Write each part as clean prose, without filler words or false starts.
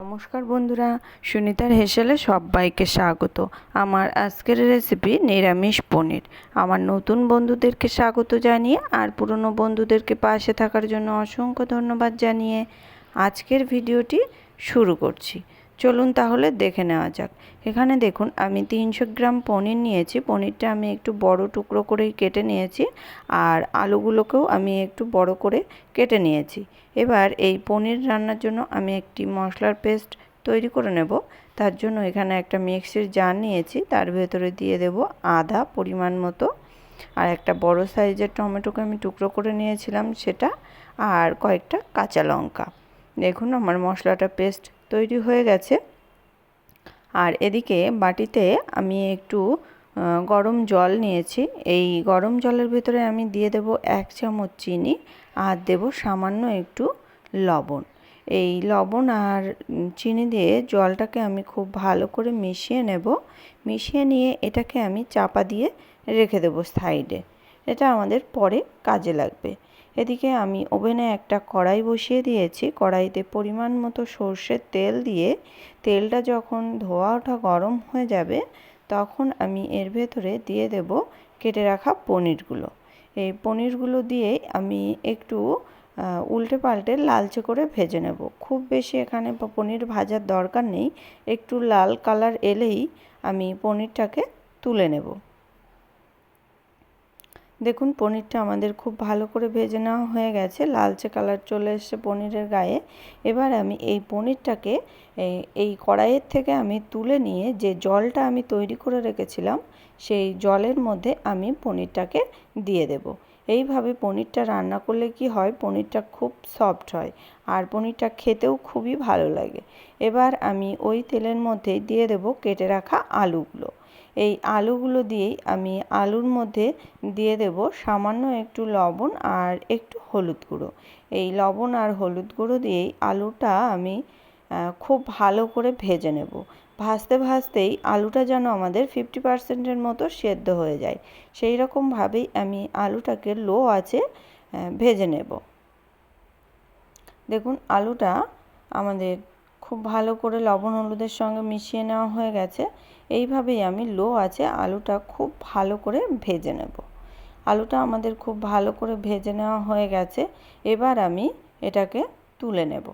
নমস্কার বন্ধুরা, সুনিতার হেসেলে সবাইকে স্বাগত। আমার আজকের রেসিপি নিরামিষ পনির। আমার নতুন বন্ধুদেরকে স্বাগত জানিয়ে আর পুরনো বন্ধুদেরকে পাশে থাকার জন্য অসংখ্য ধন্যবাদ জানিয়ে আজকের ভিডিওটি শুরু করছি। চলুন তাহলে দেখে নেওয়া যাক। এখানে দেখুন আমি 300 গ্রাম পনির নিয়েছি। পনিরটা আমি একটু বড় টুকরো করেই কেটে নিয়েছি, আর আলুগুলোকেও আমি একটু বড় করে কেটে নিয়েছি। এবার এই পনির রান্নার জন্য আমি একটি মশলার পেস্ট তৈরি করে নেব। তার জন্য এখানে একটা মিক্সির জার নিয়েছি, তার ভেতরে দিয়ে দেব আদা পরিমাণ মতো, আর একটা বড় সাইজের টমেটোকে আমি টুকরো করে নিয়েছিলাম সেটা, আর কয়েকটা কাঁচা লঙ্কা। দেখুন আমার মশলাটা পেস্ট তৈরি হয়ে গেছে। আর এদিকে বাটিতে আমি একটু গরম জল নিয়েছি। এই গরম জলের ভেতরে আমি দিয়ে দেব 1 চামচ চিনি, আর দেব সামান্য একটু লবণ। এই লবণ আর চিনি দিয়ে জলটাকে আমি খুব ভালো করে মিশিয়ে নেব। মিশিয়ে নিয়ে এটাকে আমি চাপা দিয়ে রেখে দেব সাইডে। এটা আমাদের পরে কাজে লাগবে। এদিকে আমি ওভেনে একটা কড়াই বসিয়ে দিয়েছি। কড়াইতে পরিমাণ মতো সর্ষের তেল দিয়ে তেলটা যখন ধোয়া ওঠা গরম হয়ে যাবে, তখন আমি এর ভেতরে দিয়ে দেব কেটে রাখা পনিরগুলো। এই পনিরগুলো দিয়ে আমি একটু উল্টে পাল্টে লালচে করে ভেজে নেব। খুব বেশি এখানে পনির ভাজার দরকার নেই, একটু লাল কালার এলেই আমি পনিরটাকে তুলে নেব। দেখুন পনিরটা আমাদের খুব ভালো করে ভেজে নেওয়া হয়ে গেছে, লালচে কালার চলে এসেছে পনিরের গায়ে। এবার আমি এই পনিরটাকে এই কড়াইয়ের থেকে আমি তুলে নিয়ে যে জলটা আমি তৈরি করে রেখেছিলাম, সেই জলের মধ্যে আমি পনিরটাকে দিয়ে দেব। এইভাবে পনিরটা রান্না করলে কি হয়, পনিরটা খুব সফট হয়, আর পনিরটা খেতেও খুবই ভালো লাগে। এবার আমি ওই তেলের মধ্যেই দিয়ে দেব কেটে রাখা আলুগুলো। এই আলুগুলো দিয়েই আমি আলুর মধ্যে দিয়ে দেব সামান্য একটু লবণ আর একটু হলুদ গুঁড়ো। এই লবণ আর হলুদ গুঁড়ো দিয়েই আলুটা আমি খুব ভালো করে ভেজে নেব। ভাজতে ভাজতেই আলুটা যেন আমাদের 50%-এর মতো সেদ্ধ হয়ে যায়, সেই রকমভাবেই আমি আলুটাকে লো আঁচে ভেজে নেব। দেখুন আলুটা আমাদের খুব ভালো করে লবণ হলুদের সঙ্গে মিশিয়ে নেওয়া হয়ে গেছে। এইভাবেই আমি লো আঁচে আলুটা খুব ভালো করে ভেজে নেব। আলুটা আমাদের খুব ভালো করে ভেজে নেওয়া হয়ে গেছে। এবার আমি এটাকে তুলে নেব।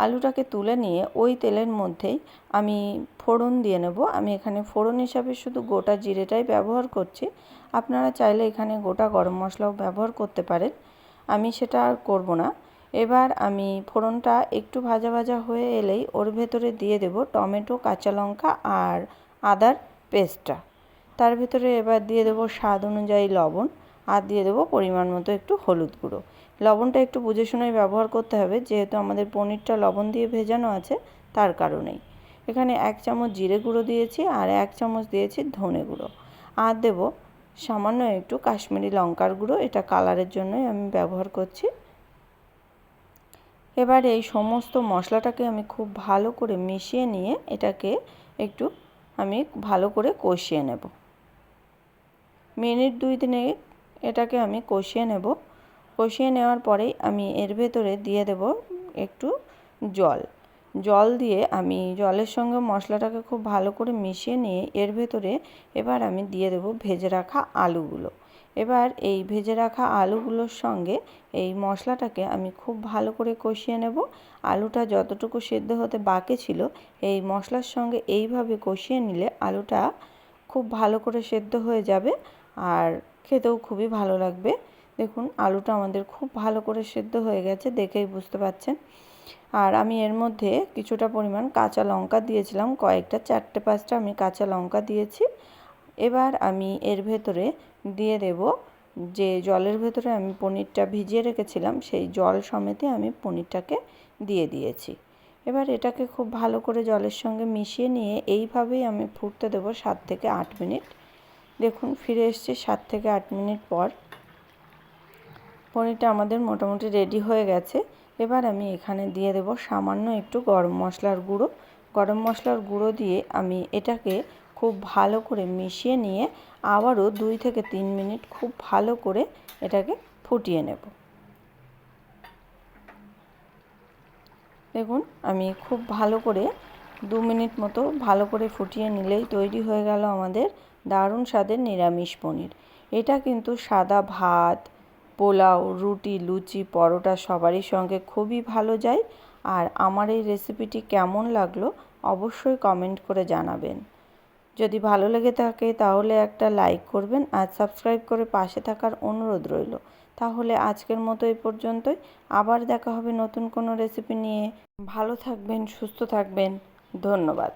আলুটাকে তুলে নিয়ে ওই তেলের মধ্যেই আমি ফোড়ন দিয়ে নেব। আমি এখানে ফোড়ন হিসাবে শুধু গোটা জিরেটাই ব্যবহার করছি। আপনারা চাইলে এখানে গোটা গরম মশলাও ব্যবহার করতে পারেন, আমি সেটা আর করব না। এবার আমি ফোড়নটা একটু ভাজা ভাজা হয়ে এলেই ওর ভেতরে দিয়ে দেব টমেটো, কাঁচা লঙ্কা আর আদার পেস্টটা। তার ভেতরে এবার দিয়ে দেব স্বাদ অনুযায়ী লবণ, আর দিয়ে দেব পরিমাণ মতো একটু হলুদ গুঁড়ো। লবণটা একটু বুঝে শুনেই ব্যবহার করতে হবে, যেহেতু আমাদের পনিরটা লবণ দিয়ে ভেজানো আছে, তার কারণেই। এখানে 1 চামচ জিরে গুঁড়ো দিয়েছি, আর 1 চামচ দিয়েছি ধনে গুঁড়ো, আর দেব সামান্য একটু কাশ্মীরি লঙ্কার গুঁড়ো। এটা কালারের জন্যই আমি ব্যবহার করছি। এবার এই সমস্ত মশলাটাকে আমি খুব ভালো করে মিশিয়ে নিয়ে এটাকে একটু আমি ভালো করে কষিয়ে নেব। মিনিট 2-3 এটাকে আমি কষিয়ে নেব। কষিয়ে নেওয়ার পরেই আমি এর ভেতরে দিয়ে দেব একটু জল। জল দিয়ে আমি জলের সঙ্গে মশলাটাকে খুব ভালো করে মিশিয়ে নিয়ে এর ভেতরে এবার আমি দিয়ে দেব ভেজে রাখা আলুগুলো। এবার এই ভেজে রাখা আলুগুলোর সঙ্গে এই মশলাটাকে আমি খুব ভালো করে কষিয়ে নেব। আলুটা যতটুকু সেদ্ধ হতে বাকি ছিল, এই মশলার সঙ্গে এইভাবে কষিয়ে নিলে আলুটা খুব ভালো করে সেদ্ধ হয়ে যাবে, আর খেতেও খুবই ভালো লাগবে। দেখুন আলুটা আমাদের খুব ভালো করে সেদ্ধ হয়ে গেছে, দেখেই বুঝতে পারছেন। আর আমি এর মধ্যে কিছুটা পরিমাণ কাঁচা লঙ্কা দিয়েছিলাম, কয়েকটা 4-5টা আমি কাঁচা লঙ্কা দিয়েছি। এবার আমি এর ভেতরে দিয়ে দেব যে জলের ভেতরে আমি পনিরটা ভিজিয়ে রেখেছিলাম, সেই জল সমেতে আমি পনিরটাকে দিয়ে দিয়েছি। এবার এটাকে খুব ভালো করে জলের সঙ্গে মিশিয়ে নিয়ে এইভাবেই আমি ফুটতে দেব 7 থেকে 8 মিনিট। দেখুন ফিরে এসেছি 7 থেকে 8 মিনিট পর। পনিরটা আমাদের মোটামুটি রেডি হয়ে গেছে। এবার আমি এখানে দিয়ে দেব সামান্য একটু গরম মশলার গুঁড়ো। গরম মশলার গুঁড়ো দিয়ে আমি এটাকে খুব ভালো করে মিশিয়ে নিয়ে আবারও 2 থেকে 3 মিনিট খুব ভালো করে এটাকে ফুটিয়ে নেব। দেখুন আমি খুব ভালো করে 2 মিনিট মতো ভালো করে ফুটিয়ে নিলেই তৈরি হয়ে গেল আমাদের দারুণ স্বাদের নিরামিষ পনির। এটা কিন্তু সাদা ভাত, পোলাও, রুটি, লুচি, পরোটা সবারই সঙ্গে খুবই ভালো যায়। আর আমার এই রেসিপিটি কেমন লাগলো অবশ্যই কমেন্ট করে জানাবেন। যদি ভালো লেগে থাকে তাহলে একটা লাইক করবেন আর সাবস্ক্রাইব করে পাশে থাকার অনুরোধ রইল। তাহলে আজকের মতো এই পর্যন্তই। আবার দেখা হবে নতুন কোনো রেসিপি নিয়ে। ভালো থাকবেন, সুস্থ থাকবেন। ধন্যবাদ।